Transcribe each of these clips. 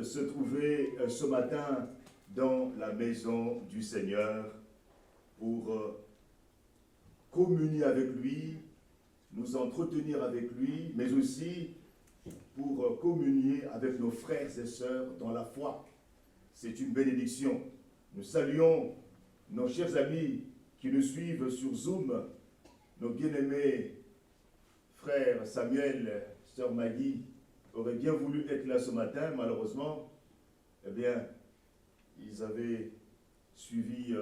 se trouver ce matin dans la maison du Seigneur pour communier avec lui, nous entretenir avec lui, mais aussi pour communier avec nos frères et sœurs dans la foi. C'est une bénédiction. Nous saluons nos chers amis qui nous suivent sur Zoom, nos bien-aimés frères Samuel, sœur Maggie, auraient bien voulu être là ce matin, malheureusement, eh bien, ils avaient suivi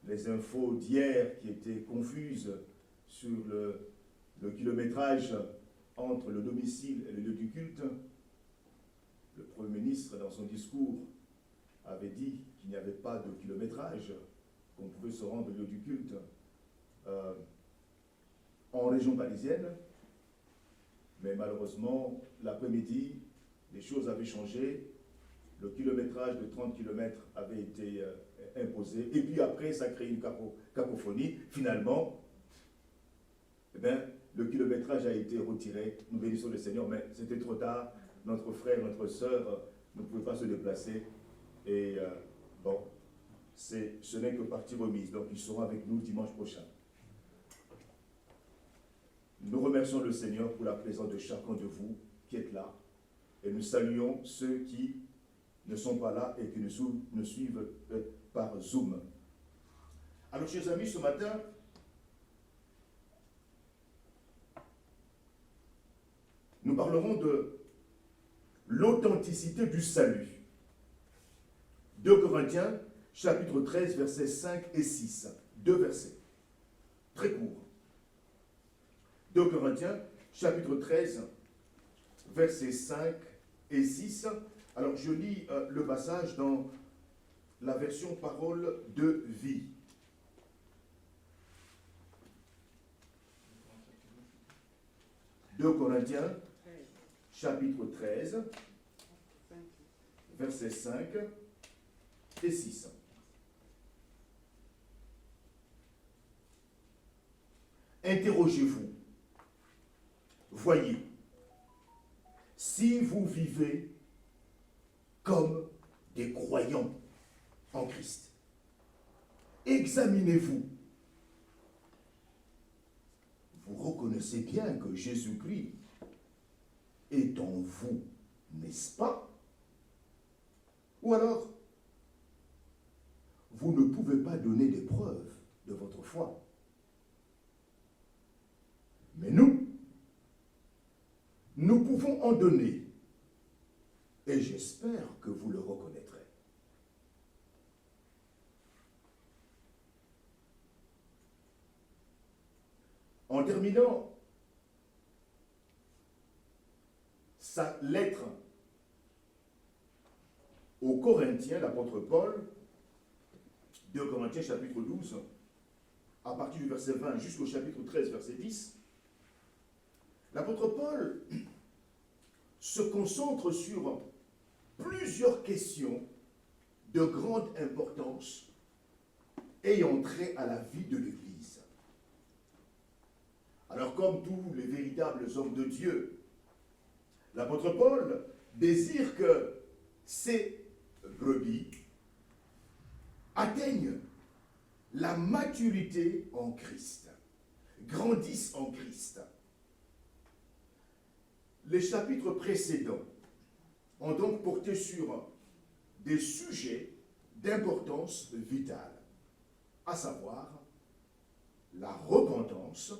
les infos d'hier qui étaient confuses sur le kilométrage entre le domicile et le lieu du culte. Le Premier ministre, dans son discours, avait dit qu'il n'y avait pas de kilométrage, qu'on pouvait se rendre au lieu du culte en région parisienne. Mais malheureusement, l'après-midi, les choses avaient changé. Le kilométrage de 30 km avait été imposé. Et puis après, ça a créé une cacophonie. Finalement, eh bien, le kilométrage a été retiré. Nous bénissons le Seigneur, mais c'était trop tard. Notre frère, notre sœur ne pouvaient pas se déplacer. Et bon, ce n'est que partie remise. Donc, ils seront avec nous dimanche prochain. Nous remercions le Seigneur pour la présence de chacun de vous qui êtes là. Et nous saluons ceux qui ne sont pas là et qui nous suivent par Zoom. Alors, chers amis, ce matin, nous parlerons de l'authenticité du salut. 2 Corinthiens, chapitre 13, versets 5 et 6. 2 versets. Très courts. 2 Corinthiens, chapitre 13, versets 5 et 6. Alors, je lis le passage dans la version parole de vie. « 2 Corinthiens, chapitre 13, versets 5 et 6. Interrogez-vous, voyez, si vous vivez comme des croyants en Christ. Examinez-vous. Vous reconnaissez bien que Jésus-Christ est en vous, n'est-ce pas? Ou alors, vous ne pouvez pas donner des preuves de votre foi. Mais nous pouvons en donner. Et j'espère que vous le reconnaîtrez. En terminant sa lettre aux Corinthiens, l'apôtre Paul, 2 Corinthiens chapitre 12, à partir du verset 20 jusqu'au chapitre 13, verset 10, l'apôtre Paul se concentre sur plusieurs questions de grande importance ayant trait à la vie de l'Église. Alors, comme tous les véritables hommes de Dieu, l'apôtre Paul désire que ces brebis atteignent la maturité en Christ, grandissent en Christ. Les chapitres précédents ont donc porté sur des sujets d'importance vitale, à savoir la repentance,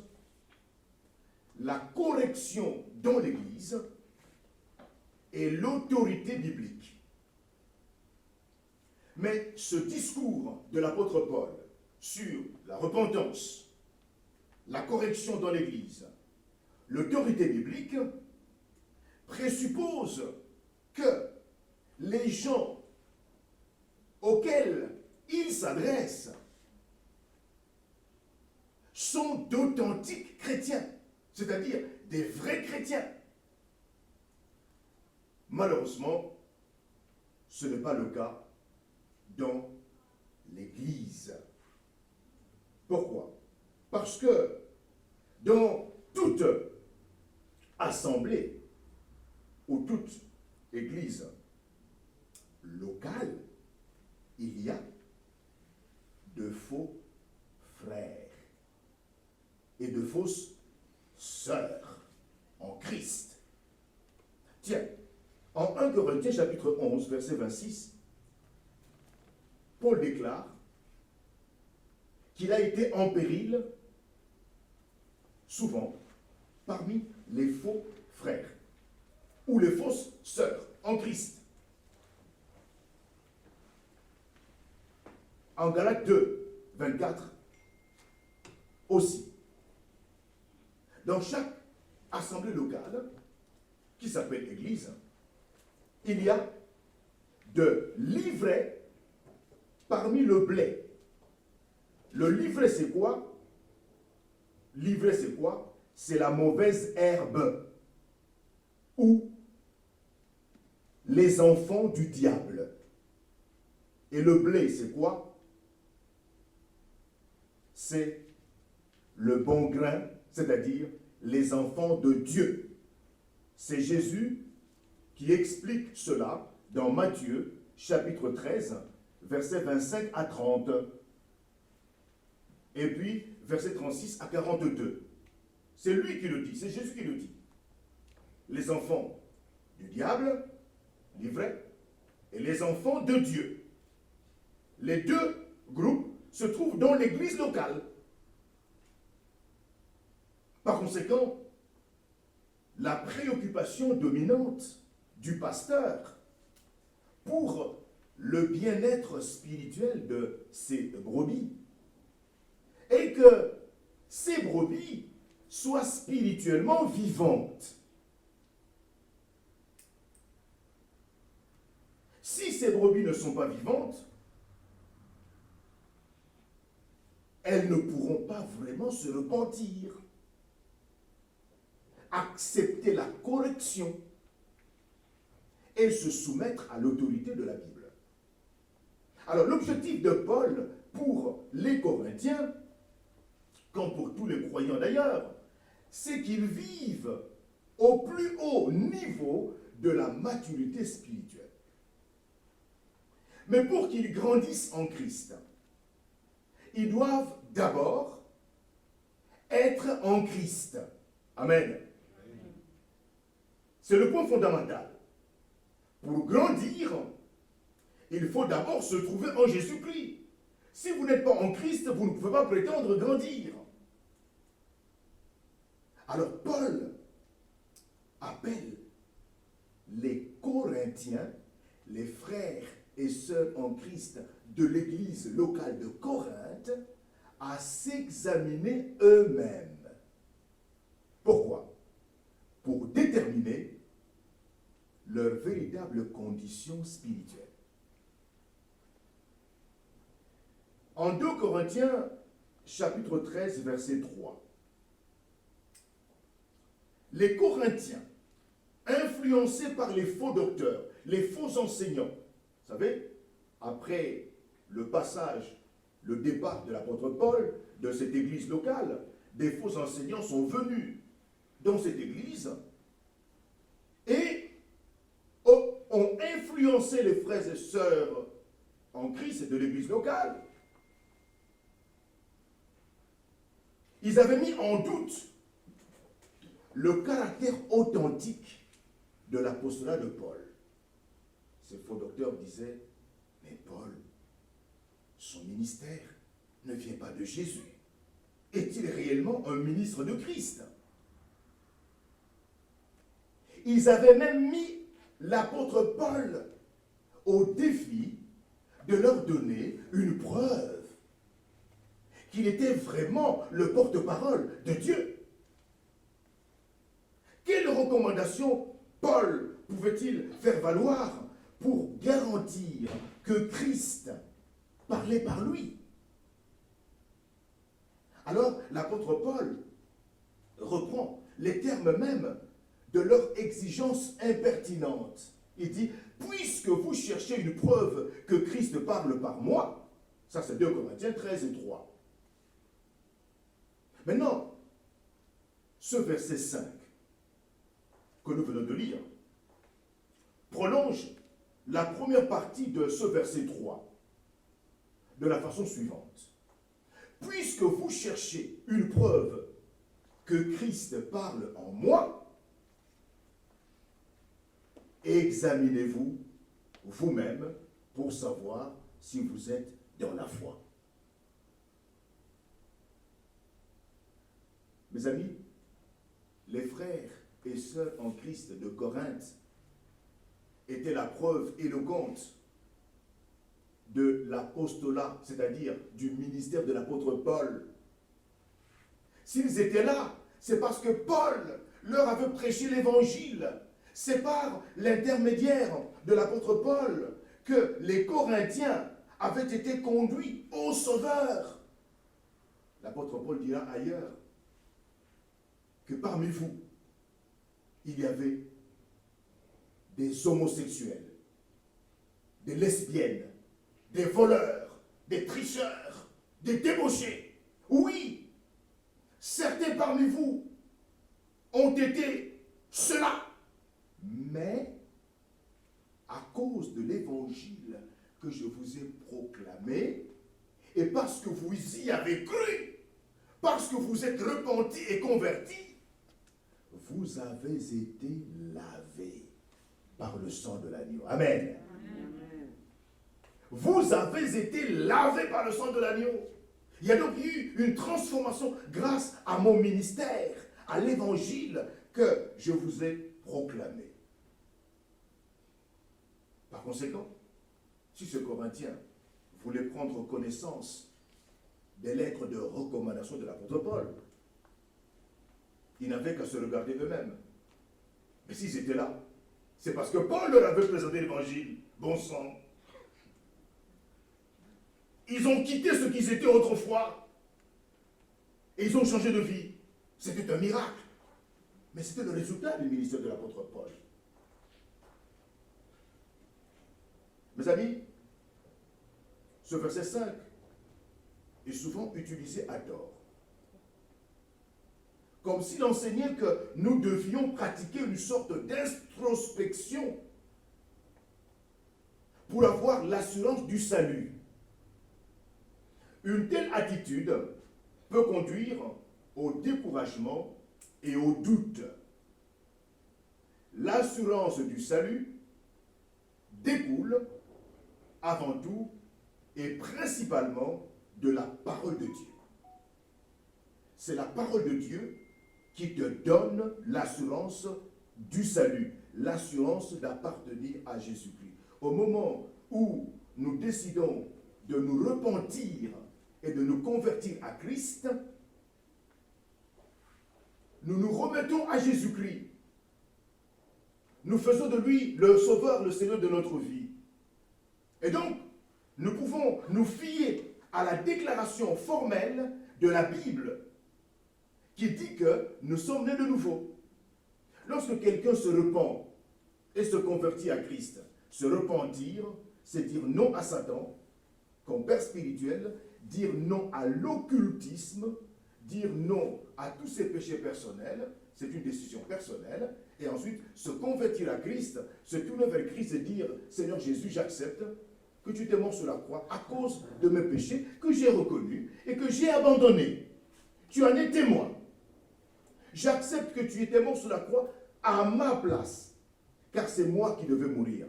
la correction dans l'Église et l'autorité biblique. Mais ce discours de l'apôtre Paul sur la repentance, la correction dans l'Église, l'autorité biblique présuppose que les gens auxquels il s'adresse sont d'authentiques chrétiens, c'est-à-dire des vrais chrétiens. Malheureusement, ce n'est pas le cas dans l'Église. Pourquoi? Parce que dans toute assemblée ou toute Église, local, il y a de faux frères et de fausses sœurs en Christ. Tiens, en 1 Corinthiens chapitre 11, verset 26, Paul déclare qu'il a été en péril souvent parmi les faux frères ou les fausses sœurs en Christ. En Galates 2, 24 aussi. Dans chaque assemblée locale, qui s'appelle Église, il y a de l'ivraie parmi le blé. Le livret, c'est quoi? L'ivraie, c'est quoi? C'est la mauvaise herbe ou les enfants du diable. Et le blé, c'est quoi? C'est le bon grain, c'est-à-dire les enfants de Dieu. C'est Jésus qui explique cela dans Matthieu, chapitre 13, versets 25 à 30. Et puis, versets 36 à 42. C'est lui qui le dit, c'est Jésus qui le dit. Les enfants du diable, l'ivraie, et les enfants de Dieu. Les deux groupes se trouvent dans l'église locale. Par conséquent, la préoccupation dominante du pasteur pour le bien-être spirituel de ses brebis est que ces brebis soient spirituellement vivantes. Si ces brebis ne sont pas vivantes, elles ne pourront pas vraiment se repentir, accepter la correction et se soumettre à l'autorité de la Bible. Alors l'objectif de Paul pour les Corinthiens, comme pour tous les croyants d'ailleurs, c'est qu'ils vivent au plus haut niveau de la maturité spirituelle. Mais pour qu'ils grandissent en Christ, ils doivent d'abord être en Christ. Amen. C'est le point fondamental. Pour grandir, il faut d'abord se trouver en Jésus-Christ. Si vous n'êtes pas en Christ, vous ne pouvez pas prétendre grandir. Alors Paul appelle les Corinthiens, les frères et sœurs en Christ de l'église locale de Corinthe, à s'examiner eux-mêmes. Pourquoi? Pour déterminer leur véritable condition spirituelle. En 2 Corinthiens, chapitre 13, verset 3, les Corinthiens, influencés par les faux docteurs, les faux enseignants, vous savez, après le passage, le départ de l'apôtre Paul de cette église locale, des faux enseignants sont venus dans cette église et ont influencé les frères et sœurs en Christ de l'église locale. Ils avaient mis en doute le caractère authentique de l'apostolat de Paul. Ces faux docteurs disaient, mais Paul, son ministère ne vient pas de Jésus. Est-il réellement un ministre de Christ? Ils avaient même mis l'apôtre Paul au défi de leur donner une preuve qu'il était vraiment le porte-parole de Dieu. Quelle recommandation Paul pouvait-il faire valoir pour garantir que Christ parlait par lui? Alors l'apôtre Paul reprend les termes mêmes de leur exigence impertinente. Il dit, puisque vous cherchez une preuve que Christ parle par moi, ça c'est 2 Corinthiens 13 et 3. Maintenant, ce verset 5 que nous venons de lire prolonge la première partie de ce verset 3 de la façon suivante. Puisque vous cherchez une preuve que Christ parle en moi, examinez-vous vous-même pour savoir si vous êtes dans la foi. Mes amis, les frères et sœurs en Christ de Corinthe étaient la preuve éloquente de l'apostolat, c'est-à-dire du ministère de l'apôtre Paul. S'ils étaient là, c'est parce que Paul leur avait prêché l'évangile. C'est par l'intermédiaire de l'apôtre Paul que les Corinthiens avaient été conduits au Sauveur. L'apôtre Paul dira ailleurs que parmi vous, il y avait des homosexuels, des lesbiennes, des voleurs, des tricheurs, des débauchés. Oui, certains parmi vous ont été cela. Mais à cause de l'évangile que je vous ai proclamé, et parce que vous y avez cru, parce que vous êtes repentis et convertis, vous avez été lavés par le sang de l'agneau. Amen. Amen. Vous avez été lavés par le sang de l'agneau. Il y a donc eu une transformation grâce à mon ministère, à l'évangile que je vous ai proclamé. Par conséquent, si ce Corinthien voulait prendre connaissance des lettres de recommandation de l'apôtre Paul, ils n'avaient qu'à se regarder eux-mêmes. Mais s'ils étaient là, c'est parce que Paul leur avait présenté l'évangile. Bon sang. Ils ont quitté ce qu'ils étaient autrefois. Et ils ont changé de vie. C'était un miracle. Mais c'était le résultat du ministère de l'apôtre Paul. Mes amis, ce verset 5 est souvent utilisé à tort. Comme s'il enseignait que nous devions pratiquer une sorte d'introspection pour avoir l'assurance du salut. Une telle attitude peut conduire au découragement et au doute. L'assurance du salut découle avant tout et principalement de la parole de Dieu. C'est la parole de Dieu qui te donne l'assurance du salut, l'assurance d'appartenir à Jésus-Christ. Au moment où nous décidons de nous repentir et de nous convertir à Christ, nous nous remettons à Jésus-Christ. Nous faisons de lui le Sauveur, le Seigneur de notre vie. Et donc, nous pouvons nous fier à la déclaration formelle de la Bible qui dit que nous sommes nés de nouveau. Lorsque quelqu'un se repent et se convertit à Christ, se repentir, c'est dire non à Satan comme père spirituel, dire non à l'occultisme, dire non à tous ses péchés personnels, c'est une décision personnelle, et ensuite se convertir à Christ, se tourner vers Christ et dire « Seigneur Jésus, j'accepte que tu t'es mort sur la croix à cause de mes péchés que j'ai reconnus et que j'ai abandonnés. Tu en es témoin. J'accepte que tu étais mort sur la croix à ma place, car c'est moi qui devais mourir.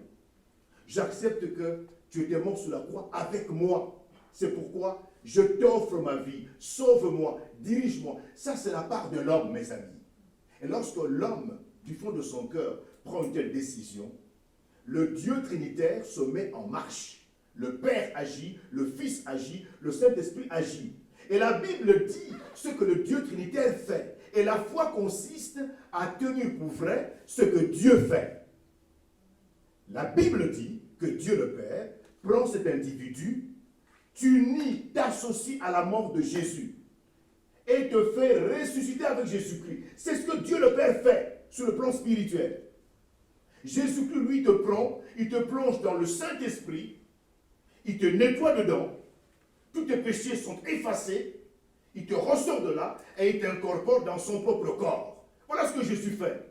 J'accepte que tu étais mort sur la croix avec moi. C'est pourquoi je t'offre ma vie. Sauve-moi, dirige-moi. » Ça, c'est la part de l'homme, mes amis. Et lorsque l'homme, du fond de son cœur, prend une telle décision, le Dieu trinitaire se met en marche. Le Père agit, le Fils agit, le Saint-Esprit agit. Et la Bible dit ce que le Dieu trinitaire fait. Et la foi consiste à tenir pour vrai ce que Dieu fait. La Bible dit que Dieu le Père prend cet individu, t'unit, t'associe à la mort de Jésus et te fait ressusciter avec Jésus-Christ. C'est ce que Dieu le Père fait sur le plan spirituel. Jésus-Christ, lui, te prend, il te plonge dans le Saint-Esprit, il te nettoie dedans, tous tes péchés sont effacés, il te ressort de là et il t'incorpore dans son propre corps. Voilà ce que Jésus fait.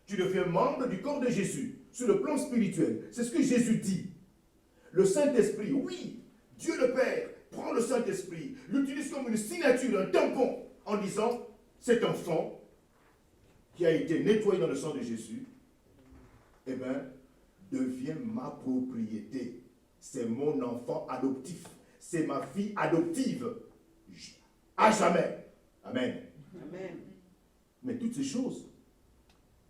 Tu deviens membre du corps de Jésus. sur le plan spirituel. C'est ce que Jésus dit. Le Saint-Esprit, oui, Dieu le Père prend le Saint-Esprit, l'utilise comme une signature, un tampon, en disant, cet enfant qui a été nettoyé dans le sang de Jésus, eh bien, devient ma propriété. C'est mon enfant adoptif. C'est ma fille adoptive. À jamais. Amen. Amen. Mais toutes ces choses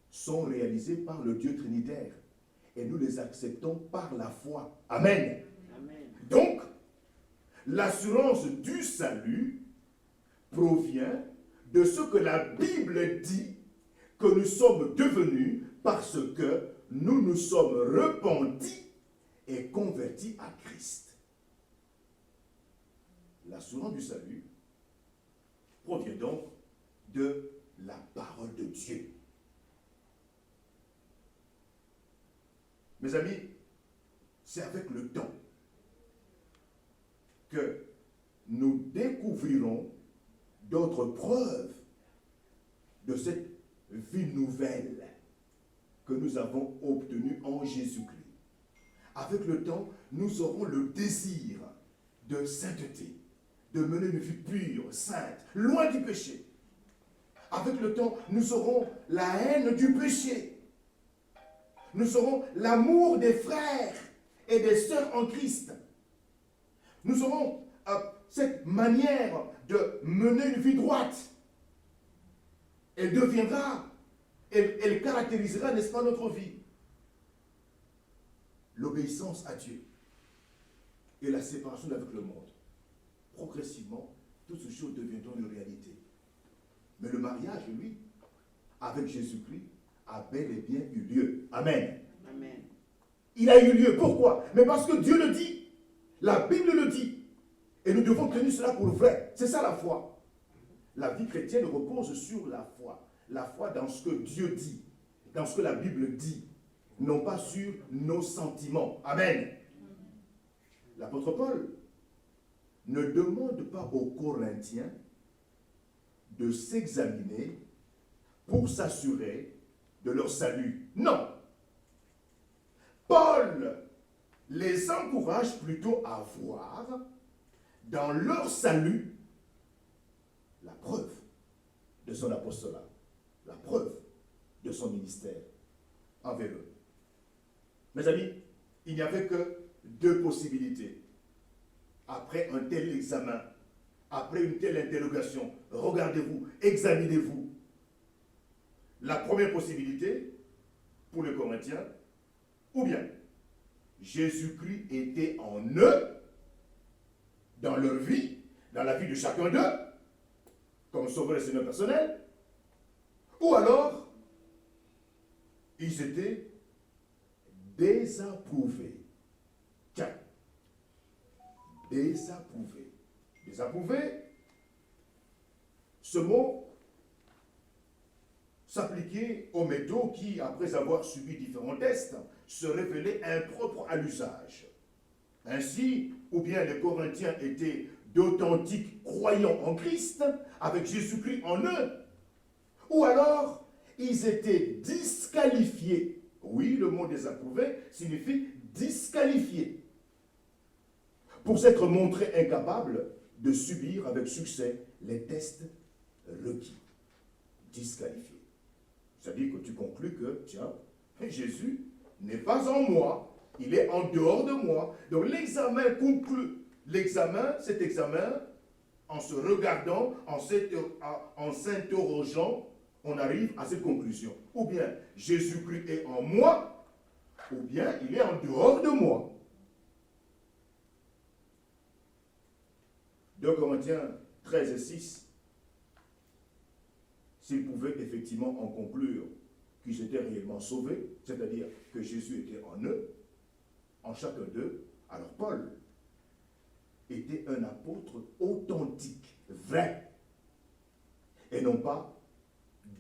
sont réalisées par le Dieu Trinitaire. Et nous les acceptons par la foi. Amen. Amen. Donc, l'assurance du salut provient de ce que la Bible dit que nous sommes devenus parce que nous nous sommes repentis et convertis à Christ. L'assurance du salut provient donc de la parole de Dieu. Mes amis, c'est avec le temps que nous découvrirons d'autres preuves de cette vie nouvelle que nous avons obtenue en Jésus-Christ. Avec le temps, nous aurons le désir de sainteté, de mener une vie pure, sainte, loin du péché. Avec le temps, nous aurons la haine du péché. Nous aurons l'amour des frères et des sœurs en Christ. Nous aurons cette manière de mener une vie droite. Elle deviendra, elle caractérisera, n'est-ce pas, notre vie. L'obéissance à Dieu et la séparation avec le monde. Progressivement, toutes ces choses deviendront une réalité. Mais le mariage, lui, avec Jésus-Christ, a bel et bien eu lieu. Amen. Amen. Il a eu lieu. Pourquoi? Mais parce que Dieu le dit. La Bible le dit. Et nous devons tenir cela pour vrai. C'est ça la foi. La vie chrétienne repose sur la foi. La foi dans ce que Dieu dit, dans ce que la Bible dit, non pas sur nos sentiments. Amen. L'apôtre Paul ne demande pas aux Corinthiens de s'examiner pour s'assurer de leur salut. Non. Paul les encourage plutôt à voir dans leur salut la preuve de son apostolat, la preuve de son ministère envers eux. Mes amis, il n'y avait que deux possibilités. Après un tel examen, après une telle interrogation, regardez-vous, examinez-vous. La première possibilité, pour les Corinthiens, ou bien Jésus-Christ était en eux, dans leur vie, dans la vie de chacun d'eux, comme sauveur et Seigneur personnel, ou alors, ils étaient désapprouvés. Tiens, désapprouvés. Désapprouvés, ce mot s'appliquait aux métaux qui, après avoir subi différents tests, se révélaient impropres à l'usage. Ainsi, ou bien les Corinthiens étaient d'authentiques croyants en Christ, avec Jésus-Christ en eux, ou alors ils étaient disqualifiés. Oui, le mot désapprouvé signifie disqualifié, pour s'être montrés incapables de subir avec succès les tests requis. Disqualifié. C'est-à-dire que tu conclus que, tiens, Jésus n'est pas en moi, il est en dehors de moi. Donc l'examen conclut. L'examen, cet examen, en se regardant, en s'interrogeant, on arrive à cette conclusion. Ou bien Jésus-Christ est en moi, ou bien il est en dehors de moi. 2 Corinthiens 13 et 6. S'ils pouvaient effectivement en conclure qu'ils étaient réellement sauvés, c'est-à-dire que Jésus était en eux, en chacun d'eux, alors Paul était un apôtre authentique, vrai, et non pas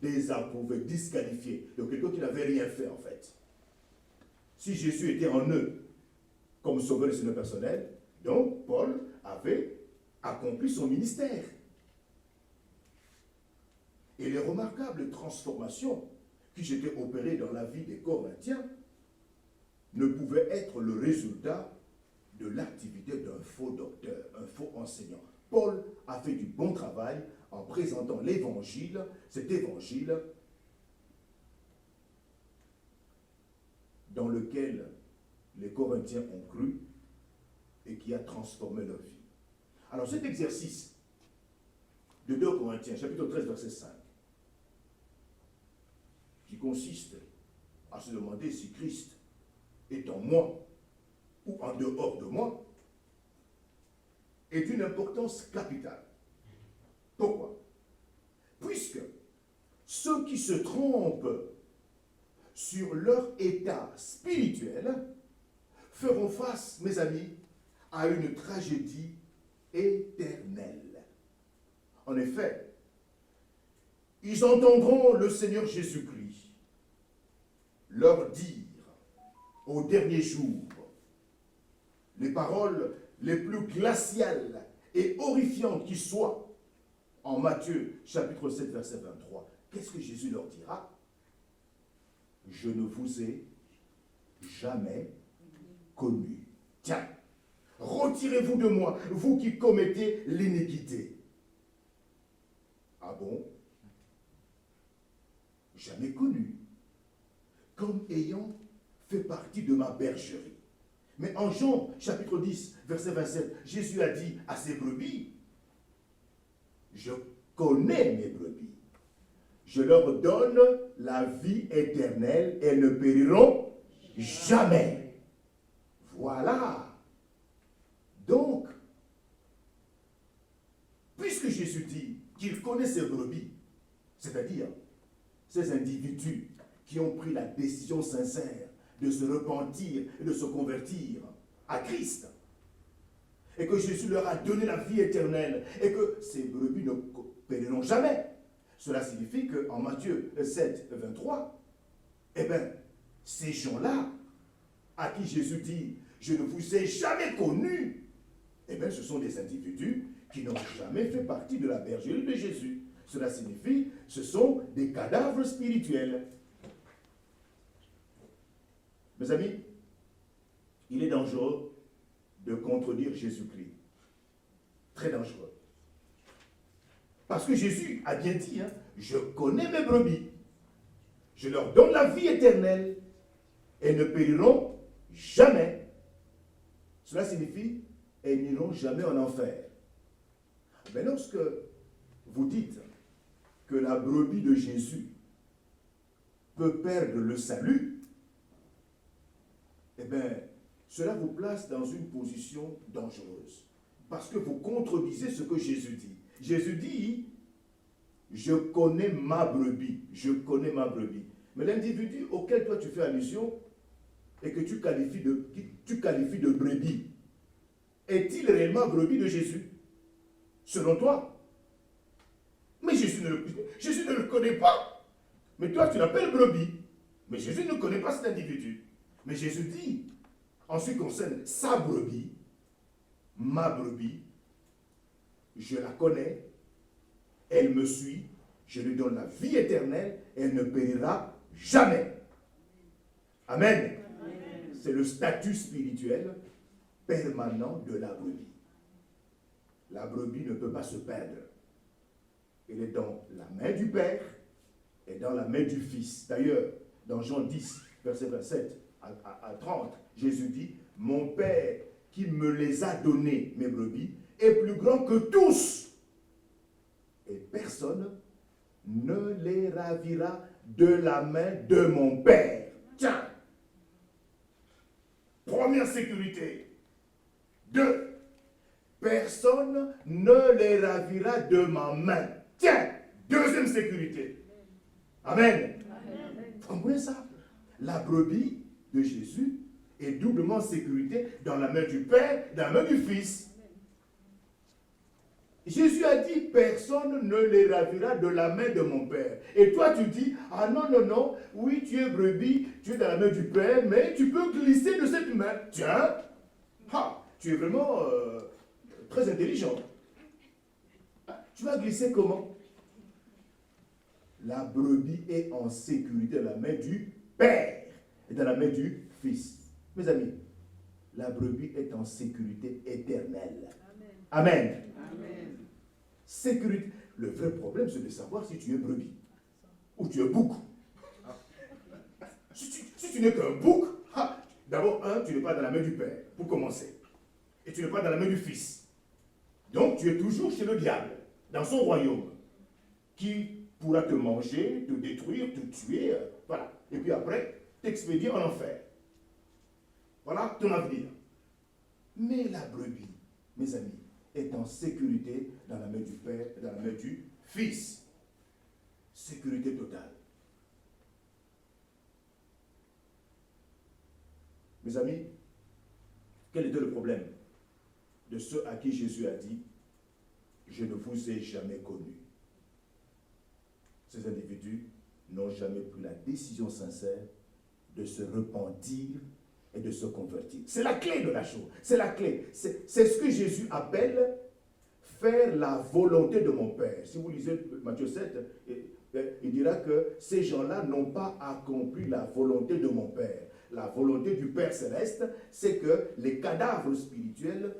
désapprouvé, disqualifié. Donc quelqu'un qui n'avait rien fait en fait. Si Jésus était en eux comme sauveur et Seigneur personnel, donc Paul avait accompli son ministère. Et les remarquables transformations qui s'étaient opérées dans la vie des Corinthiens pouvait être le résultat de l'activité d'un faux docteur, un faux enseignant. Paul a fait du bon travail en présentant l'évangile, cet évangile dans lequel les Corinthiens ont cru et qui a transformé leur vie. Alors cet exercice de 2 Corinthiens, chapitre 13, verset 5, qui consiste à se demander si Christ est en moi ou en dehors de moi, est d'une importance capitale. Pourquoi? Puisque ceux qui se trompent sur leur état spirituel feront face, mes amis, à une tragédie éternelle. En effet, ils entendront le Seigneur Jésus-Christ leur dire au dernier jour les paroles les plus glaciales et horrifiantes qui soient en Matthieu chapitre 7 verset 23. Qu'est-ce que Jésus leur dira? Je ne vous ai jamais connu. Tiens, retirez-vous de moi, vous qui commettez l'iniquité. Ah bon? Jamais connu, comme ayant fait partie de ma bergerie. Mais en Jean, chapitre 10, verset 27, Jésus a dit à ses brebis, je connais mes brebis. Je leur donne la vie éternelle, elles ne périront jamais. Voilà. Donc, puisque Jésus dit qu'il connaît ses brebis, c'est-à-dire ces individus qui ont pris la décision sincère de se repentir et de se convertir à Christ, et que Jésus leur a donné la vie éternelle, et que ces brebis ne périront jamais. Cela signifie qu'en Matthieu 7, 23, eh bien, ces gens-là, à qui Jésus dit, je ne vous ai jamais connus, eh bien, ce sont des individus qui n'ont jamais fait partie de la bergerie de Jésus. Cela signifie, ce sont des cadavres spirituels. Mes amis, il est dangereux de contredire Jésus-Christ. Très dangereux. Parce que Jésus a bien dit, je connais mes brebis, je leur donne la vie éternelle, elles ne périront jamais. Cela signifie, elles n'iront jamais en enfer. Mais lorsque vous dites que la brebis de Jésus peut perdre le salut, eh bien, cela vous place dans une position dangereuse. Parce que vous contredisez ce que Jésus dit. Jésus dit, je connais ma brebis, je connais ma brebis. Mais l'individu auquel toi tu fais allusion et que tu qualifies de brebis, est-il réellement brebis de Jésus? Selon toi? Mais Jésus ne le connaît pas. Mais toi tu l'appelles brebis. Mais Jésus ne connaît pas cet individu. Mais Jésus dit, en ce qui concerne sa brebis, ma brebis, je la connais, elle me suit, je lui donne la vie éternelle, elle ne périra jamais. Amen. C'est le statut spirituel permanent de la brebis. La brebis ne peut pas se perdre. Elle est dans la main du Père et dans la main du Fils. D'ailleurs, dans Jean 10, verset 27 à 30, Jésus dit, mon Père qui me les a donnés, mes brebis, est plus grand que tous. Et personne ne les ravira de la main de mon Père. Tiens, première sécurité. 2, personne ne les ravira de ma main. Tiens, deuxième sécurité. Amen. Vous comprenez ça? La brebis de Jésus est doublement sécurité dans la main du Père, dans la main du Fils. Jésus a dit, personne ne les ravira de la main de mon Père. Et toi, tu dis, ah non, non, non, oui, tu es brebis, tu es dans la main du Père, mais tu peux glisser de cette main. Tiens, tu es vraiment très intelligent. Tu vas glisser comment? La brebis est en sécurité dans la main du Père et dans la main du Fils. Mes amis, la brebis est en sécurité éternelle. Amen. Amen. Sécurité. Le vrai problème, c'est de savoir si tu es brebis ou tu es bouc. Si tu n'es qu'un bouc, d'abord, tu n'es pas dans la main du Père, pour commencer. Et tu n'es pas dans la main du Fils. Donc, tu es toujours chez le diable, dans son royaume, qui pourra te manger, te détruire, te tuer, voilà. Et puis après, t'expédier en enfer. Voilà ton avenir. Mais la brebis, mes amis, est en sécurité dans la main du Père et dans la main du Fils. Sécurité totale. Mes amis, quel était le problème de ceux à qui Jésus a dit « Je ne vous ai jamais connus ». Ces individus n'ont jamais pris la décision sincère de se repentir et de se convertir. C'est la clé de la chose. C'est la clé. C'est ce que Jésus appelle faire la volonté de mon Père. Si vous lisez Matthieu 7, il dira que ces gens-là n'ont pas accompli la volonté de mon Père. La volonté du Père Céleste, c'est que les cadavres spirituels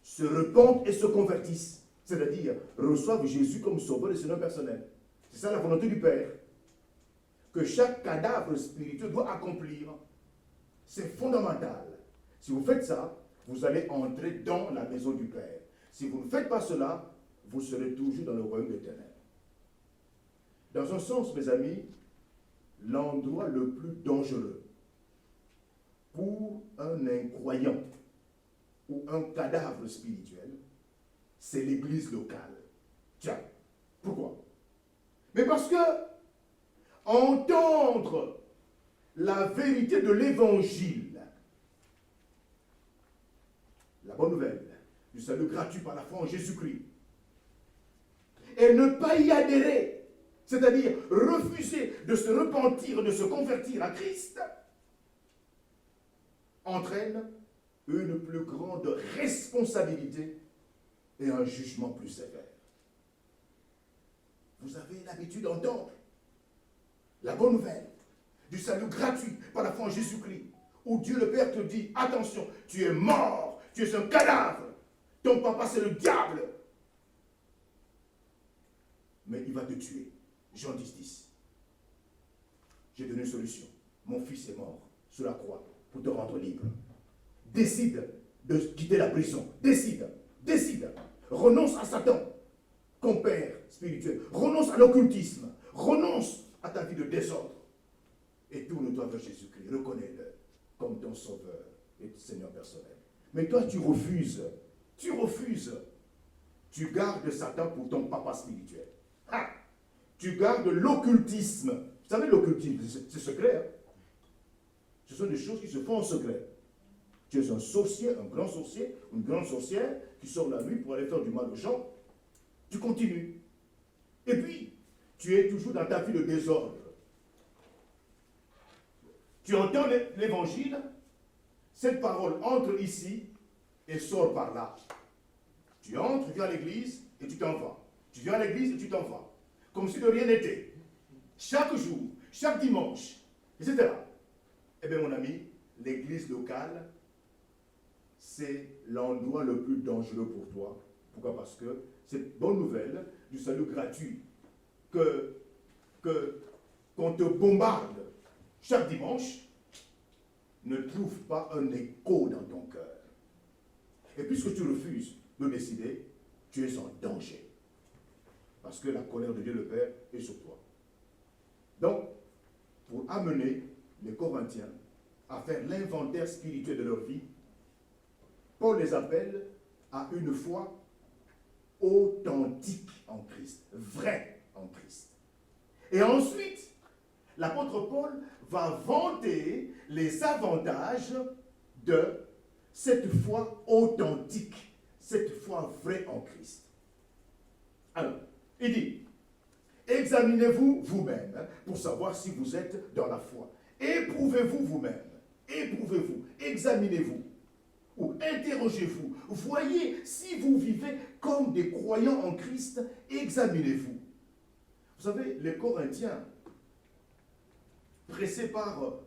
se repentent et se convertissent. C'est-à-dire reçoivent Jésus comme sauveur et Seigneur personnel. C'est ça la volonté du Père. Que chaque cadavre spirituel doit accomplir. C'est fondamental. Si vous faites ça, vous allez entrer dans la maison du Père. Si vous ne faites pas cela, vous serez toujours dans le royaume des ténèbres. Dans un sens, mes amis, l'endroit le plus dangereux pour un incroyant ou un cadavre spirituel, c'est l'église locale. Tiens, pourquoi? Mais parce que entendre la vérité de l'évangile, la bonne nouvelle du salut gratuit par la foi en Jésus-Christ, et ne pas y adhérer, c'est-à-dire refuser de se repentir, de se convertir à Christ, entraîne une plus grande responsabilité et un jugement plus sévère. Vous avez l'habitude d'entendre la bonne nouvelle du salut gratuit par la foi en Jésus-Christ, où Dieu le Père te dit, attention, tu es mort, tu es un cadavre, ton papa c'est le diable, mais il va te tuer. Jean 10. J'ai donné une solution. Mon fils est mort sur la croix pour te rendre libre. Décide de quitter la prison. Décide. Renonce à Satan, compère spirituel. Renonce à l'occultisme. Renonce à ta vie de désordre. Et tourne-toi vers Jésus-Christ. Reconnais-le comme ton sauveur et Seigneur personnel. Mais toi, tu refuses. Tu gardes Satan pour ton papa spirituel. Tu gardes l'occultisme. Vous savez, l'occultisme, c'est secret. Ce sont des choses qui se font en secret. Tu es un sorcier, un grand sorcier, une grande sorcière qui sort la nuit pour aller faire du mal aux gens. Tu continues. Et puis, tu es toujours dans ta vie de désordre. Tu entends l'évangile, cette parole entre ici et sort par là. Tu entres, tu viens à l'église et tu t'en vas. Tu viens à l'église et tu t'en vas. Comme si de rien n'était. Chaque jour, chaque dimanche, etc. Eh bien, mon ami, l'église locale, c'est l'endroit le plus dangereux pour toi. Pourquoi? Parce que cette bonne nouvelle du salut gratuit qu'on te bombarde chaque dimanche ne trouve pas un écho dans ton cœur. Et puisque tu refuses de décider, tu es en danger. Parce que la colère de Dieu le Père est sur toi. Donc, pour amener les Corinthiens à faire l'inventaire spirituel de leur vie, Paul les appelle à une foi authentique en Christ, vraie en Christ. Et ensuite, l'apôtre Paul va vanter les avantages de cette foi authentique, cette foi vraie en Christ. Alors, il dit, examinez-vous vous-même pour savoir si vous êtes dans la foi. Éprouvez-vous vous-même. Éprouvez-vous. Examinez-vous. Ou interrogez-vous. Voyez si vous vivez comme des croyants en Christ. Examinez-vous. Vous savez, les Corinthiens, pressés par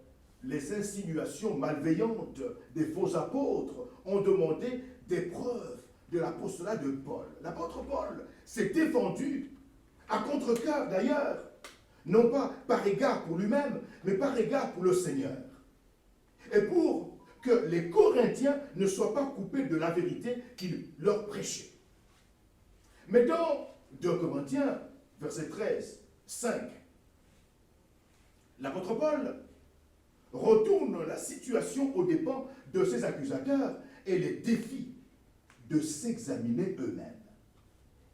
les insinuations malveillantes des faux apôtres ont demandé des preuves de l'apostolat de Paul. L'apôtre Paul s'est défendu, à contre-cœur d'ailleurs, non pas par égard pour lui-même, mais par égard pour le Seigneur. Et pour que les Corinthiens ne soient pas coupés de la vérité qu'il leur prêchait. Mais dans 2 Corinthiens, verset 13, 5, l'apôtre Paul retourne la situation aux dépens de ses accusateurs et les défie de s'examiner eux-mêmes.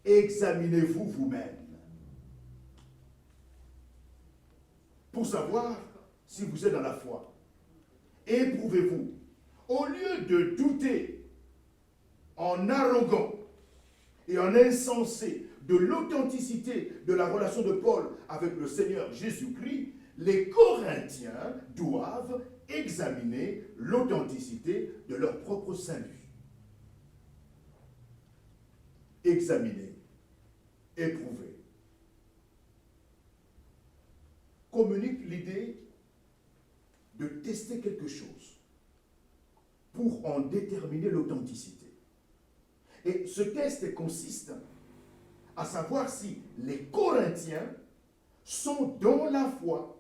Examinez-vous vous-même pour savoir si vous êtes dans la foi. Éprouvez-vous. Au lieu de douter en arrogant et en insensé de l'authenticité de la relation de Paul avec le Seigneur Jésus-Christ, les Corinthiens doivent examiner l'authenticité de leur propre salut. Examiner, éprouver. Communique l'idée de tester quelque chose pour en déterminer l'authenticité. Et ce test consiste à savoir si les Corinthiens sont dans la foi.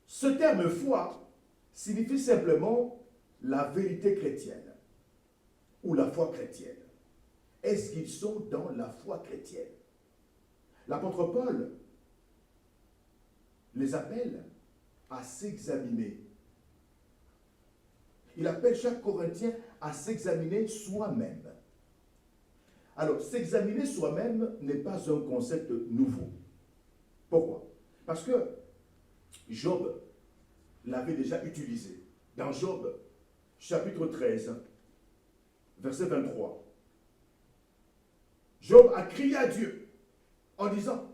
Ce terme foi signifie simplement la vérité chrétienne ou la foi chrétienne. Est-ce qu'ils sont dans la foi chrétienne? L'apôtre Paul les appelle à s'examiner. Il appelle chaque Corinthien à s'examiner soi-même. Alors, s'examiner soi-même n'est pas un concept nouveau. Pourquoi? Parce que Job l'avait déjà utilisé. Dans Job, chapitre 13, verset 23. Job a crié à Dieu en disant,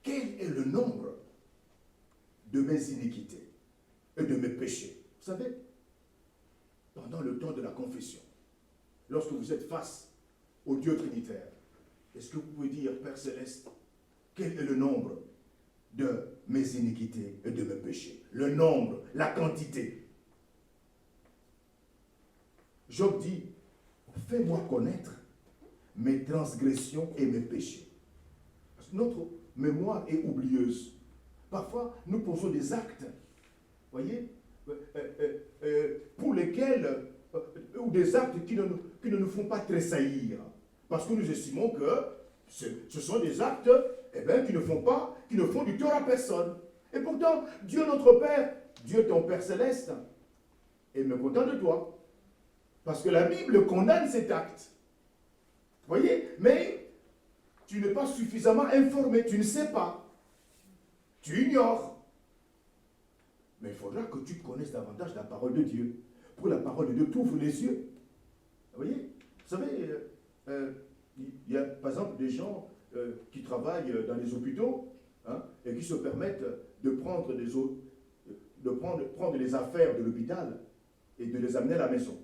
quel est le nombre de mes iniquités et de mes péchés? Vous savez, pendant le temps de la confession, lorsque vous êtes face au Dieu Trinitaire, est-ce que vous pouvez dire, Père Céleste, quel est le nombre de mes iniquités et de mes péchés? Le nombre, la quantité. Job dit, fais-moi connaître mes transgressions et mes péchés. Parce que notre mémoire est oublieuse. Parfois, nous posons des actes, voyez, pour lesquels, ou des actes qui ne nous font pas tressaillir. Parce que nous estimons que ce sont des actes qui ne font du tort à personne. Et pourtant, Dieu notre Père, Dieu ton Père Céleste, est mécontent de toi. Parce que la Bible condamne cet acte. Voyez, mais tu n'es pas suffisamment informé, tu ne sais pas. Tu ignores. Mais il faudra que tu connaisses davantage la parole de Dieu. Pour la parole de Dieu t'ouvre les yeux. Vous voyez? Vous savez, il y a par exemple des gens qui travaillent dans les hôpitaux et qui se permettent de prendre prendre les affaires de l'hôpital et de les amener à la maison.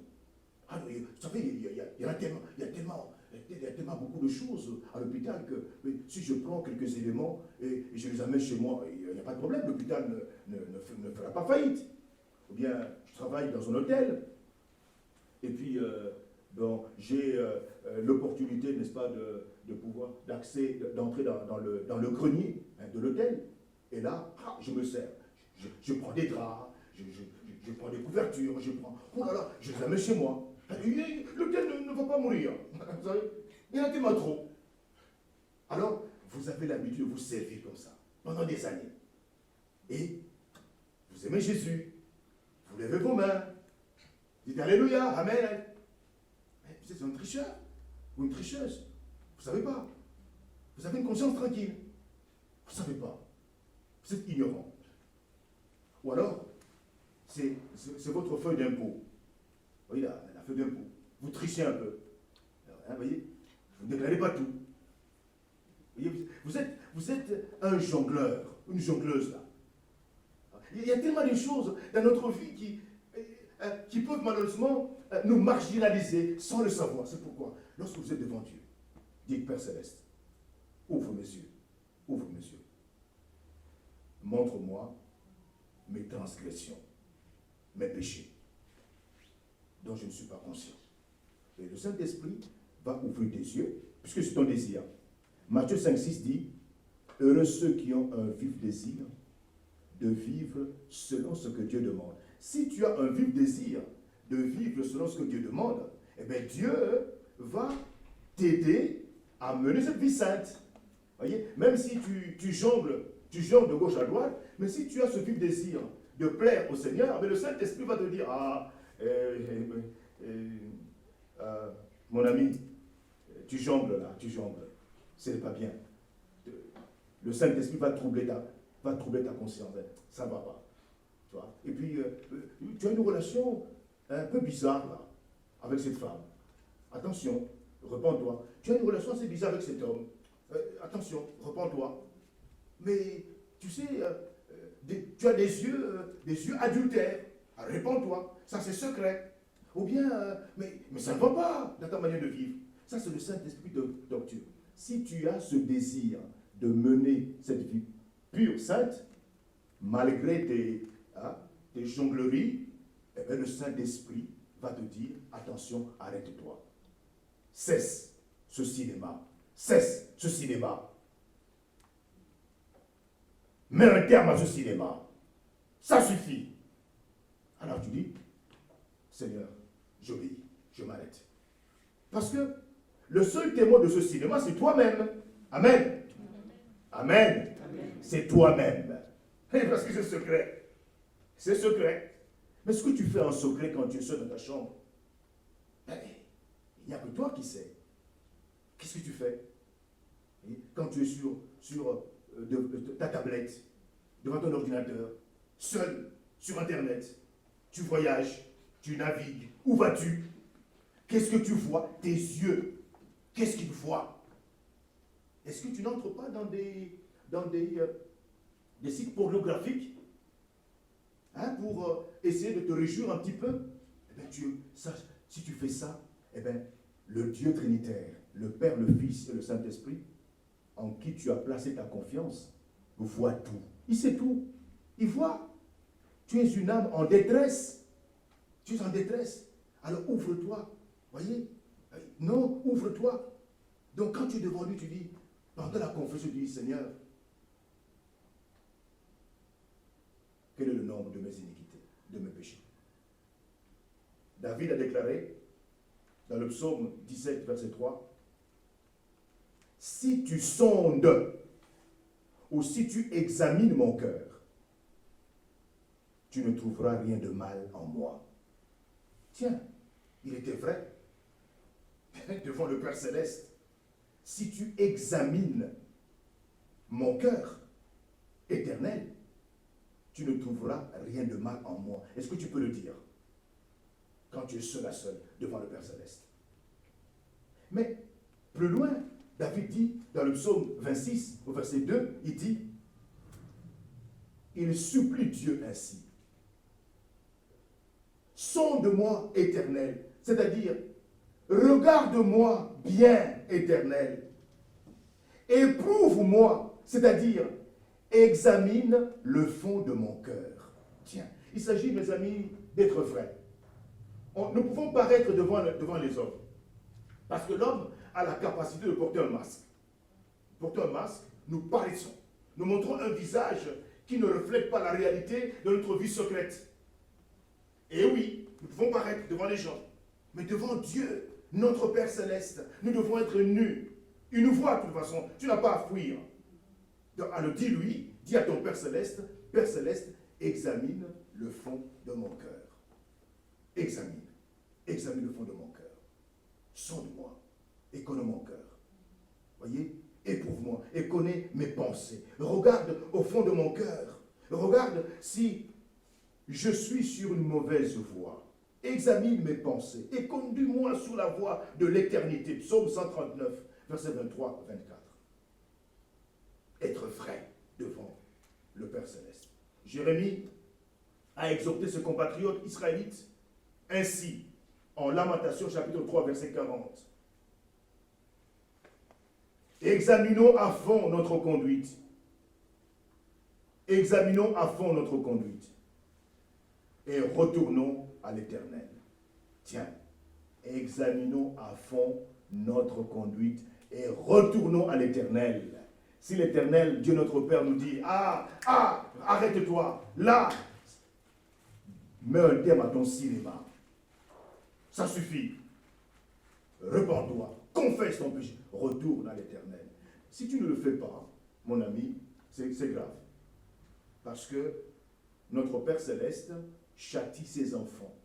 Alors, vous savez, il y a tellement beaucoup de choses à l'hôpital que si je prends quelques éléments et je les amène chez moi, il n'y a pas de problème, l'hôpital ne fera pas faillite. Ou bien, je travaille dans un hôtel, et puis j'ai l'opportunité, n'est-ce pas, d'entrer dans le grenier de l'hôtel, et là, je me sers. Je prends des draps, je prends des couvertures, oh là là, je les amène chez moi. L'hôtel ne va pas mourir. Vous savez, il y en a tellement trop. Alors, vous avez l'habitude de vous servir comme ça, pendant des années. Et vous aimez Jésus. Vous levez vos mains. Dites Alléluia, Amen. Mais vous êtes un tricheur ou une tricheuse. Vous ne savez pas. Vous avez une conscience tranquille. Vous ne savez pas. Vous êtes ignorant. Ou alors, c'est votre feuille d'impôt. Vous voyez la feuille d'impôt. Vous trichez un peu. Vous voyez, vous ne déclarez pas tout. Vous voyez, vous êtes un jongleur, une jongleuse là. Il y a tellement de choses dans notre vie qui peuvent malheureusement nous marginaliser sans le savoir. C'est pourquoi, lorsque vous êtes devant Dieu, dites Père Céleste, ouvre mes yeux, ouvre mes yeux. montre-moi mes transgressions, mes péchés, dont je ne suis pas conscient. Et le Saint-Esprit va ouvrir tes yeux, puisque c'est ton désir. Matthieu 5,6 dit, heureux ceux qui ont un vif désir de vivre selon ce que Dieu demande. Si tu as un vif désir de vivre selon ce que Dieu demande, eh bien Dieu va t'aider à mener cette vie sainte. Voyez, même si tu jongles de gauche à droite, mais si tu as ce vif désir de plaire au Seigneur, mais le Saint-Esprit va te dire, mon ami, tu jongles là, ce n'est pas bien. Le Saint-Esprit va troubler ta conscience, ça ne va pas. Tu vois? Et puis, tu as une relation un peu bizarre là, avec cette femme. Attention, repens-toi. Tu as une relation assez bizarre avec cet homme. Attention, repens-toi. Mais, tu sais, tu as des yeux adultères. Réponds-toi, ça c'est secret. Ou bien, mais ça ne va pas dans ta manière de vivre. Ça c'est le Saint-Esprit de docture. Si tu as ce désir de mener cette vie pure, sainte, malgré tes jongleries, eh bien, le Saint-Esprit va te dire, attention, arrête-toi. Cesse ce cinéma. Cesse ce cinéma. Mets un terme à ce cinéma. Ça suffit. Alors tu dis, Seigneur, j'obéis, je m'arrête. Parce que le seul témoin de ce cinéma, c'est toi-même. Amen. Amen. Amen. C'est toi-même. Parce que c'est secret. C'est secret. Mais ce que tu fais en secret quand tu es seul dans ta chambre, il n'y a que toi qui sais. Qu'est-ce que tu fais? Quand tu es sur ta tablette, devant ton ordinateur, seul, sur Internet, tu voyages, tu navigues, où vas-tu? Qu'est-ce que tu vois? Tes yeux, qu'est-ce qu'ils voient? Est-ce que tu n'entres pas dans des sites pornographiques pour essayer de te réjouir un petit peu? Eh bien, si tu fais ça, eh bien, le Dieu Trinitaire, le Père, le Fils et le Saint-Esprit, en qui tu as placé ta confiance, voit tout. Il sait tout. Il voit. Tu es une âme en détresse. Tu es en détresse. Alors ouvre-toi. Voyez? Non, ouvre-toi. Donc quand tu es devant lui, tu dis, pendant la confession, tu dis, Seigneur, quel est le nombre de mes iniquités, de mes péchés? David a déclaré, dans le psaume 17, verset 3, si tu sondes ou si tu examines mon cœur, tu ne trouveras rien de mal en moi. Tiens, il était vrai. Devant le Père Céleste, si tu examines mon cœur éternel, tu ne trouveras rien de mal en moi. Est-ce que tu peux le dire quand tu es seul à seul devant le Père Céleste? Mais plus loin, David dit dans le psaume 26, au verset 2, il dit, il supplie Dieu ainsi. Sonde-moi, Éternel, c'est-à-dire, regarde-moi bien, Éternel. Éprouve-moi, c'est-à-dire, examine le fond de mon cœur. Tiens, il s'agit, mes amis, d'être vrais. Nous pouvons paraître devant les hommes, parce que l'homme a la capacité de porter un masque. Porter un masque, nous paraissons. Nous montrons un visage qui ne reflète pas la réalité de notre vie secrète. Et oui, nous pouvons paraître devant les gens, mais devant Dieu, notre Père Céleste, nous devons être nus. Il nous voit de toute façon, tu n'as pas à fuir. Alors dis-lui, dis à ton Père Céleste, examine le fond de mon cœur. Examine le fond de mon cœur. Sonde-moi et connais mon cœur. Voyez, éprouve-moi et connais mes pensées. Regarde au fond de mon cœur. Regarde si je suis sur une mauvaise voie. Examine mes pensées et conduis-moi sous la voie de l'éternité. Psaume 139, versets 23 à 24. Être vrai devant le Père Céleste. Jérémie a exhorté ses compatriotes israélites ainsi, en Lamentation chapitre 3, verset 40. Examinons à fond notre conduite. examinons à fond notre conduite et retournons à l'Éternel. Tiens, examinons à fond notre conduite et retournons à l'Éternel. Si l'Éternel, Dieu notre Père, nous dit, arrête-toi, là, mets un terme à ton cinéma. Ça suffit. Repends-toi, confesse ton péché, retourne à l'Éternel. Si tu ne le fais pas, mon ami, c'est grave. Parce que notre Père Céleste châtie ses enfants.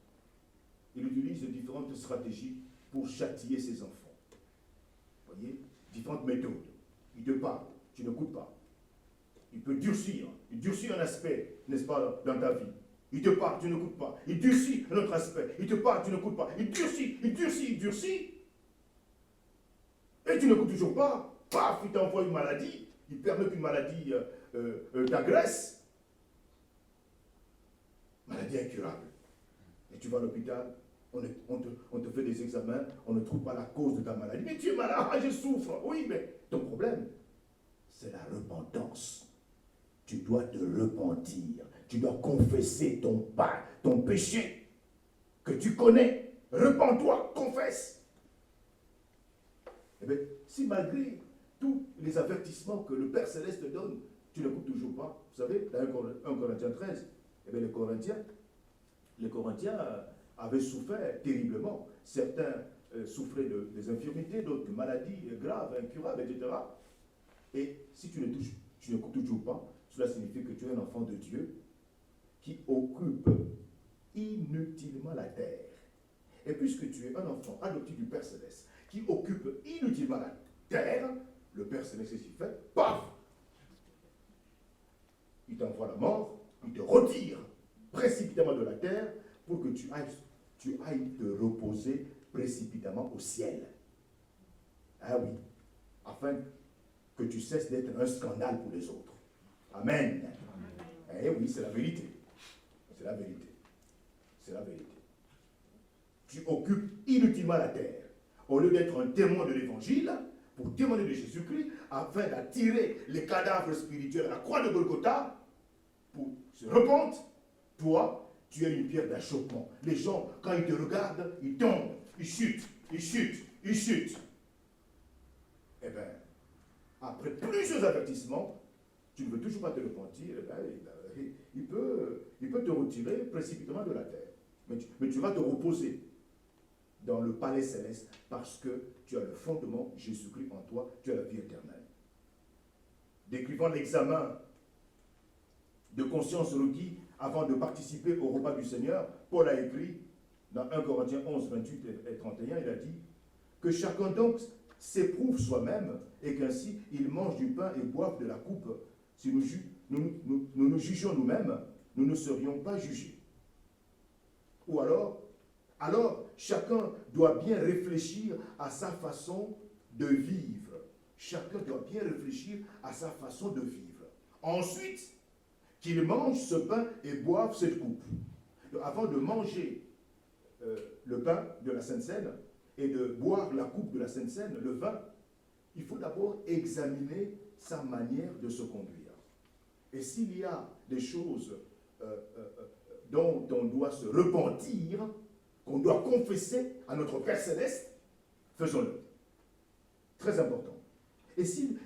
Il utilise différentes stratégies pour châtier ses enfants. Vous voyez, différentes méthodes. Il te parle, tu n'écoutes pas. Il peut durcir, il durcit un aspect, n'est-ce pas, dans ta vie. Il te parle, tu n'écoutes pas. Il durcit un autre aspect. Il te parle, tu n'écoutes pas. Il durcit, il durcit, il durcit. Et tu n'écoutes toujours pas. Paf, il t'envoie une maladie. Il permet qu'une maladie t'agresse. Maladie incurable. Et tu vas à l'hôpital, on te fait des examens, on ne trouve pas la cause de ta maladie. Mais tu es malade, je souffre. Oui, mais ton problème, c'est la repentance. Tu dois te repentir. Tu dois confesser ton péché que tu connais. Repens-toi, confesse. Eh bien, si malgré tous les avertissements que le Père Céleste donne, tu n'écoutes toujours pas, vous savez, dans 1 Corinthiens 13, eh bien, les Corinthiens avaient souffert terriblement. Certains souffraient des infirmités, d'autres de maladies graves, incurables, etc. Et si tu n'écoutes toujours pas, cela signifie que tu es un enfant de Dieu qui occupe inutilement la terre. Et puisque tu es un enfant adopté du Père Céleste qui occupe inutilement la terre, le Père Céleste, qu'est-ce qu'il fait? Paf! Il t'envoie la mort, il te retire précipitamment de la terre pour que tu ailles te reposer précipitamment au ciel. Ah oui, afin que tu cesses d'être un scandale pour les autres. Amen. Eh oui, c'est la vérité. C'est la vérité. C'est la vérité. Tu occupes inutilement la terre. Au lieu d'être un témoin de l'évangile, pour témoigner de Jésus-Christ, afin d'attirer les cadavres spirituels à la croix de Golgotha, pour se repentir, toi, tu es une pierre d'achoppement. Les gens, quand ils te regardent, ils tombent, ils chutent, ils chutent, ils chutent. Eh bien, après plusieurs avertissements, tu ne veux toujours pas te repentir, eh bien, il peut te retirer précipitamment de la terre. Mais tu vas te reposer dans le palais céleste parce que tu as le fondement Jésus-Christ en toi, tu as la vie éternelle. Décrivant l'examen de conscience requis avant de participer au repas du Seigneur, Paul a écrit dans 1 Corinthiens 11, 28 et 31, il a dit que chacun donc s'éprouve soi-même et qu'ainsi il mange du pain et boive de la coupe. Si nous jugions nous-mêmes, nous ne serions pas jugés. Ou alors chacun doit bien réfléchir à sa façon de vivre. Chacun doit bien réfléchir à sa façon de vivre. Ensuite, qu'il mange ce pain et boive cette coupe. Donc, avant de manger le pain de la Sainte Seine et de boire la coupe de la Sainte Seine, le vin, il faut d'abord examiner sa manière de se conduire. Et s'il y a des choses dont on doit se repentir, qu'on doit confesser à notre Père Céleste, faisons-le. Très important. Et si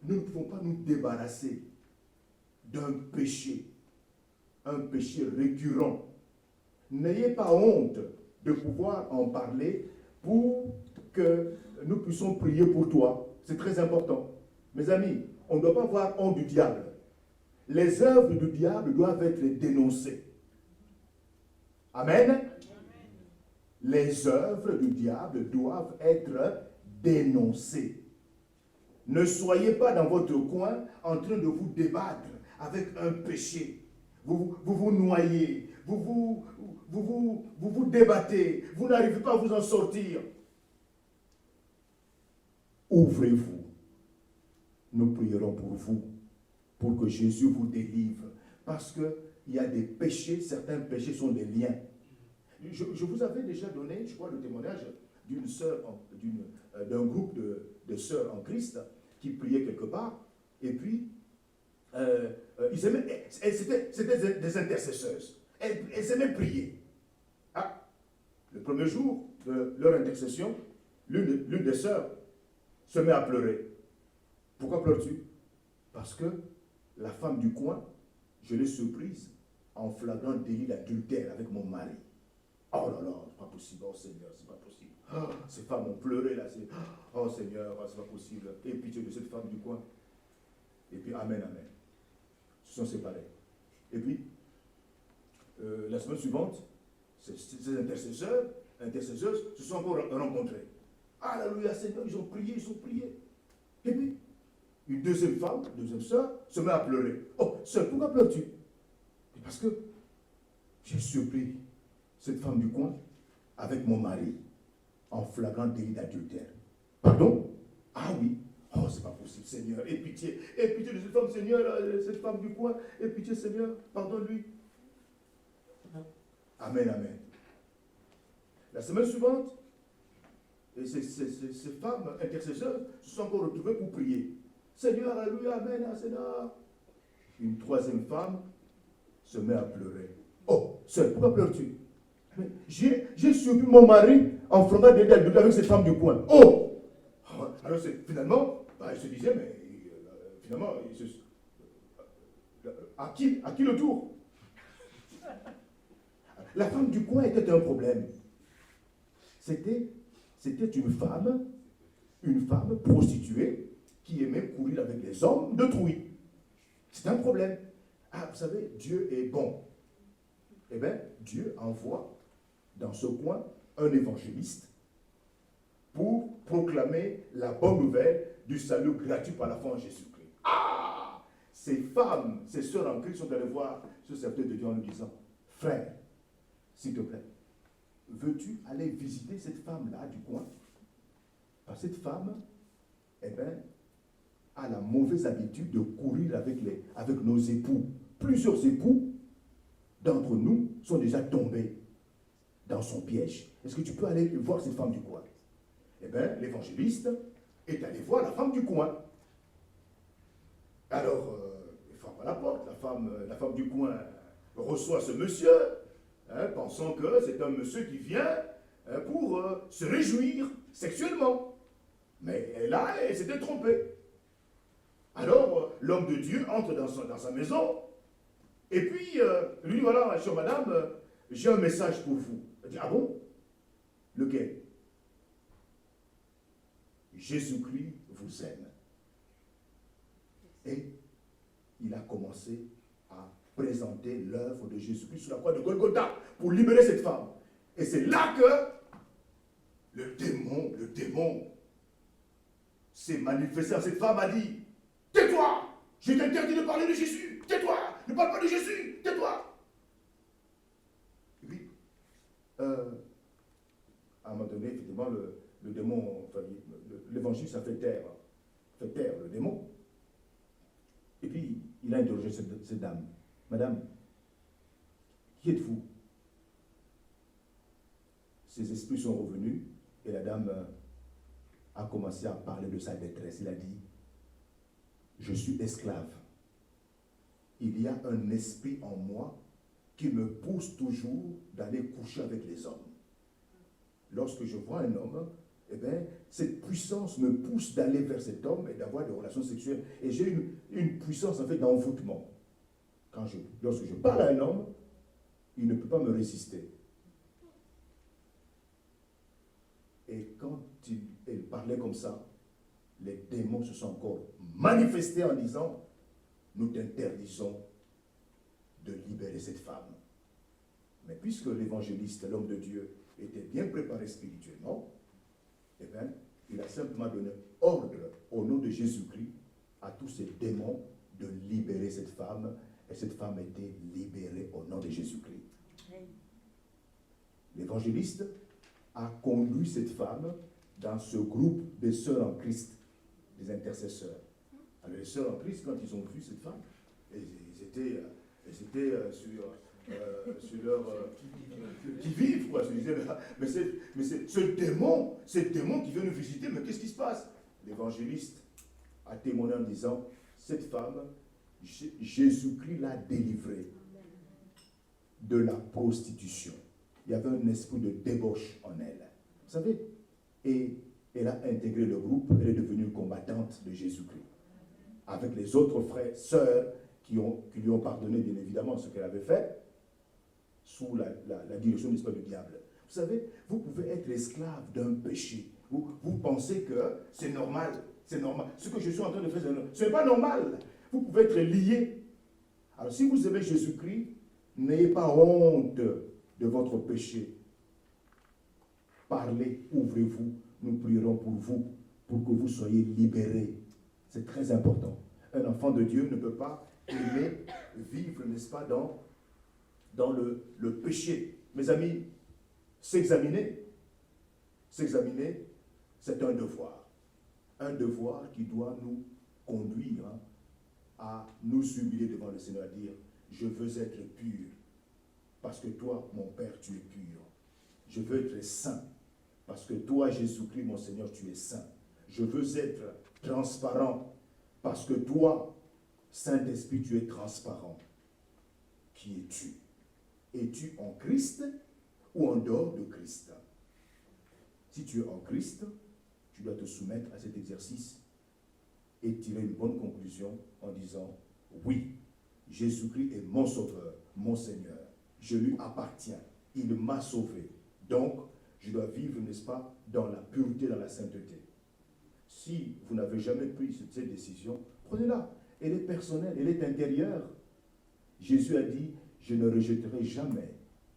nous ne pouvons pas nous débarrasser d'un péché, un péché récurrent, n'ayez pas honte de pouvoir en parler pour que nous puissions prier pour toi. C'est très important. Mes amis, on ne doit pas avoir honte du diable. Les œuvres du diable doivent être dénoncées. Amen. Les œuvres du diable doivent être dénoncées. Ne soyez pas dans votre coin en train de vous débattre avec un péché. Vous vous noyez, vous débattez, vous n'arrivez pas à vous en sortir. Ouvrez-vous. Nous prierons pour vous, pour que Jésus vous délivre. Parce qu'il y a des péchés, certains péchés sont des liens. Je vous avais déjà donné, je crois, le témoignage d'une sœur, d'un groupe de sœurs en Christ qui priaient quelque part. Et puis, C'était des intercesseuses. Elles aimaient prier. Ah, le premier jour de leur intercession, l'une des sœurs se met à pleurer. Pourquoi pleures-tu? Parce que la femme du coin, je l'ai surprise en flagrant délit d'adultère avec mon mari. Oh là là, c'est pas possible, oh Seigneur, c'est pas possible. Oh, ces femmes ont pleuré là, oh Seigneur, c'est pas possible. Et pitié de cette femme du coin. Et puis amen, amen. Ils se sont séparés. Et puis, la semaine suivante, ces intercesseuses se sont encore rencontrés. Alléluia, Seigneur, ils ont prié. Et puis, une deuxième femme, deuxième sœur, se met à pleurer. Oh, sœur, pourquoi pleures-tu? Parce que j'ai surpris cette femme du coin avec mon mari en flagrant délit d'adultère. Pardon? Ah oui. Oh, c'est pas possible, Seigneur. Aie pitié de cette femme, Seigneur, cette femme du coin. Aie pitié, Seigneur, pardonne-lui. Amen, amen. La semaine suivante, et ces femmes intercesseurs se sont encore retrouvées pour prier. Seigneur, alléluia, amen, Seigneur. Une troisième femme se met à pleurer. Oh, sœur, pourquoi pleures-tu? J'ai surpris mon mari en flagrant délit d'adultère avec cette femme du coin. Oh! Alors finalement, il se disait, mais finalement, à qui le tour? La femme du coin était un problème. C'était une femme prostituée qui aimait courir avec les hommes d'autrui. C'est un problème. Ah, vous savez, Dieu est bon. Eh bien, Dieu envoie dans ce coin un évangéliste pour proclamer la bonne nouvelle du salut gratuit par la foi en Jésus-Christ. Ah! Ces femmes, ces sœurs en Christ sont allées voir ce serviteur de Dieu en lui disant, frère, s'il te plaît, veux-tu aller visiter cette femme-là du coin? Parce que cette femme, eh bien, a la mauvaise habitude de courir avec nos époux. Plusieurs époux d'entre nous sont déjà tombés dans son piège. Est-ce que tu peux aller voir cette femme du coin? Eh bien, l'évangéliste est allé voir la femme du coin. Alors, il frappe à la porte. La femme du coin reçoit ce monsieur, pensant que c'est un monsieur qui vient pour se réjouir sexuellement. Mais là, elle s'était trompée. Alors, l'homme de Dieu entre dans sa maison, et puis, lui dit, voilà, chère madame, j'ai un message pour vous. Elle dit, ah bon? Lequel? Jésus-Christ vous aime. Et il a commencé à présenter l'œuvre de Jésus-Christ sur la croix de Golgotha pour libérer cette femme. Et c'est là que le démon s'est manifesté à cette femme, a dit, tais-toi, je t'interdis de parler de Jésus, tais-toi, ne parle pas de Jésus, tais-toi. Et puis, à un moment donné, effectivement, le démon, enfin, l'évangile, ça fait taire le démon. Et puis, il a interrogé cette dame. Madame, qui êtes-vous? Ses esprits sont revenus et la dame a commencé à parler de sa détresse. Il a dit, je suis esclave. Il y a un esprit en moi qui me pousse toujours d'aller coucher avec les hommes. Lorsque je vois un homme, eh bien, cette puissance me pousse d'aller vers cet homme et d'avoir des relations sexuelles. Et j'ai une puissance en fait d'envoûtement. Lorsque je parle à un homme, il ne peut pas me résister. Et quand il parlait comme ça, les démons se sont encore manifestés en disant, nous t'interdisons de libérer cette femme. Mais puisque l'évangéliste, l'homme de Dieu, était bien préparé spirituellement, eh bien, il a simplement donné ordre au nom de Jésus-Christ à tous ces démons de libérer cette femme, et cette femme a été libérée au nom de Jésus-Christ. L'évangéliste a conduit cette femme dans ce groupe des sœurs en Christ, des intercesseurs. Alors les sœurs en Christ, quand ils ont vu cette femme, ils étaient sur leur qui vivent, quoi. Ils disaient, mais c'est ce démon qui vient nous visiter, mais qu'est-ce qui se passe? L'évangéliste a témoigné en disant, cette femme Jésus-Christ l'a délivré de la prostitution. Il y avait un esprit de débauche en elle. Vous savez, et elle a intégré le groupe, elle est devenue combattante de Jésus-Christ. Avec les autres frères, sœurs, qui lui ont pardonné bien évidemment ce qu'elle avait fait, sous la direction de l'esprit du diable. Vous savez, vous pouvez être esclave d'un péché. Vous pensez que c'est normal, c'est normal. Ce que je suis en train de faire, ce n'est pas normal. Vous pouvez être lié. Alors si vous aimez Jésus-Christ, n'ayez pas honte de votre péché. Parlez, ouvrez-vous, nous prierons pour vous, pour que vous soyez libérés. C'est très important. Un enfant de Dieu ne peut pas aimer, vivre, n'est-ce pas, dans le péché. Mes amis, s'examiner, c'est un devoir. Un devoir qui doit nous conduire à nous humilier devant le Seigneur, à dire, je veux être pur, parce que toi, mon Père, tu es pur. Je veux être saint, parce que toi, Jésus-Christ, mon Seigneur, tu es saint. Je veux être transparent, parce que toi, Saint-Esprit, tu es transparent. Qui es-tu? Es-tu en Christ ou en dehors de Christ? Si tu es en Christ, tu dois te soumettre à cet exercice et tirer une bonne conclusion en disant, oui, Jésus-Christ est mon sauveur, mon Seigneur. Je lui appartiens. Il m'a sauvé. Donc, je dois vivre, n'est-ce pas, dans la pureté, dans la sainteté. Si vous n'avez jamais pris cette décision, prenez-la. Elle est personnelle, elle est intérieure. Jésus a dit, je ne rejetterai jamais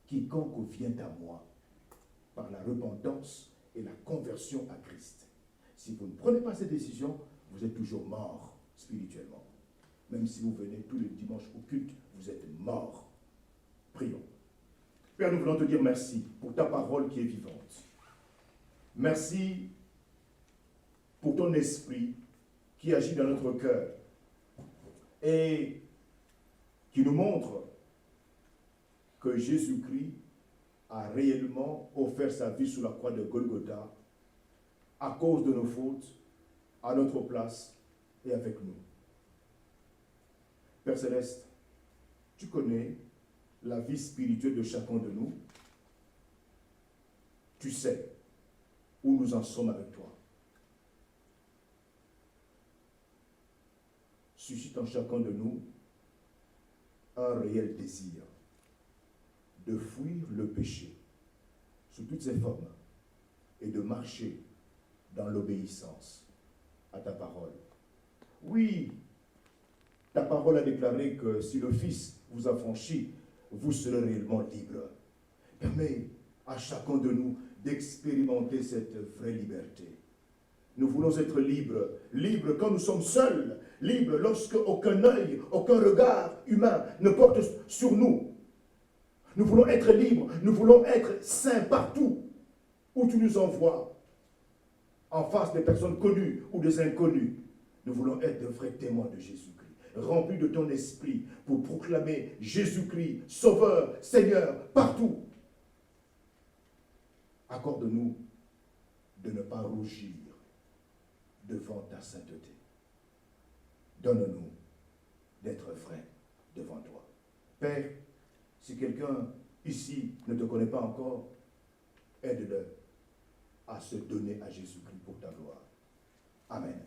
quiconque vient à moi par la repentance et la conversion à Christ. Si vous ne prenez pas cette décision, vous êtes toujours mort spirituellement. Même si vous venez tous les dimanches au culte, vous êtes mort. Prions. Père, nous voulons te dire merci pour ta parole qui est vivante. Merci pour ton esprit qui agit dans notre cœur et qui nous montre que Jésus-Christ a réellement offert sa vie sur la croix de Golgotha à cause de nos fautes, à notre place et avec nous. Père Céleste, tu connais la vie spirituelle de chacun de nous. Tu sais où nous en sommes avec toi. Suscite en chacun de nous un réel désir de fuir le péché sous toutes ses formes et de marcher dans l'obéissance à ta parole. Oui, ta parole a déclaré que si le Fils vous affranchit, vous serez réellement libre. Permets à chacun de nous d'expérimenter cette vraie liberté. Nous voulons être libres, libres quand nous sommes seuls, libres lorsque aucun œil, aucun regard humain ne porte sur nous. Nous voulons être libres, nous voulons être saints partout où tu nous envoies, en face des personnes connues ou des inconnus. Nous voulons être de vrais témoins de Jésus-Christ, remplis de ton esprit pour proclamer Jésus-Christ, Sauveur, Seigneur, partout. Accorde-nous de ne pas rougir devant ta sainteté. Donne-nous d'être vrais devant toi. Père, si quelqu'un ici ne te connaît pas encore, aide-le à se donner à Jésus-Christ pour ta gloire. Amen.